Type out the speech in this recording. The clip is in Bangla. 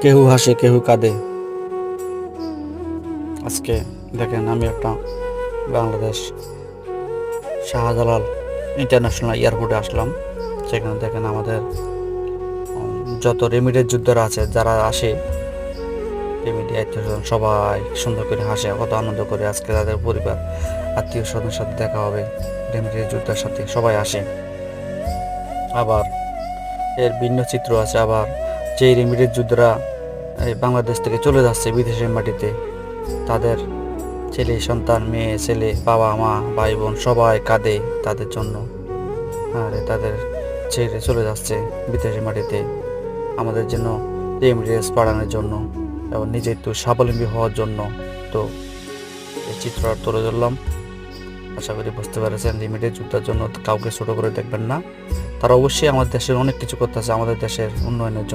কেউ হাসে কেউ কাঁদে। আজকে দেখেন আমি একটা বাংলাদেশ শাহজালাল ইন্টারন্যাশনাল এয়ারপোর্টে আসলাম। সেখানে দেখেন আমাদের যত রেমিডের যোদ্ধারা আছে যারা আসে, রেমিডি আত্মীয় সবাই সুন্দর করে হাসে, কত আনন্দ করে। আজকে তাদের পরিবার আত্মীয় স্বজনের সাথে দেখা হবে, রেমিডের যোদ্ধার সাথে সবাই আসে। আবার এর ভিন্ন চিত্র আছে, আবার যেই রেমিডের যোদ্ধারা এই বাংলাদেশ থেকে চলে যাচ্ছে বিদেশের মাটিতে, তাদের ছেলে সন্তান, মেয়ে ছেলে, বাবা মা, ভাই বোন সবাই কাঁদে তাদের জন্য। আরে তাদের ছেড়ে চলে যাচ্ছে বিদেশের মাটিতে আমাদের জন্য রেমিডিয়েন্স বাড়ানোর জন্য এবং নিজে একটু স্বাবলম্বী হওয়ার জন্য। তো এই চিত্র তুলে ধরলাম। আশা করি বুঝতে পেরেছেন, রেমিডিয়েন্স যুদ্ধের জন্য কাউকে ছোট করে দেখবেন না। তারা অবশ্যই আমাদের দেশের অনেক কিছু করতেছে, আমাদের দেশের উন্নয়নের জন্য।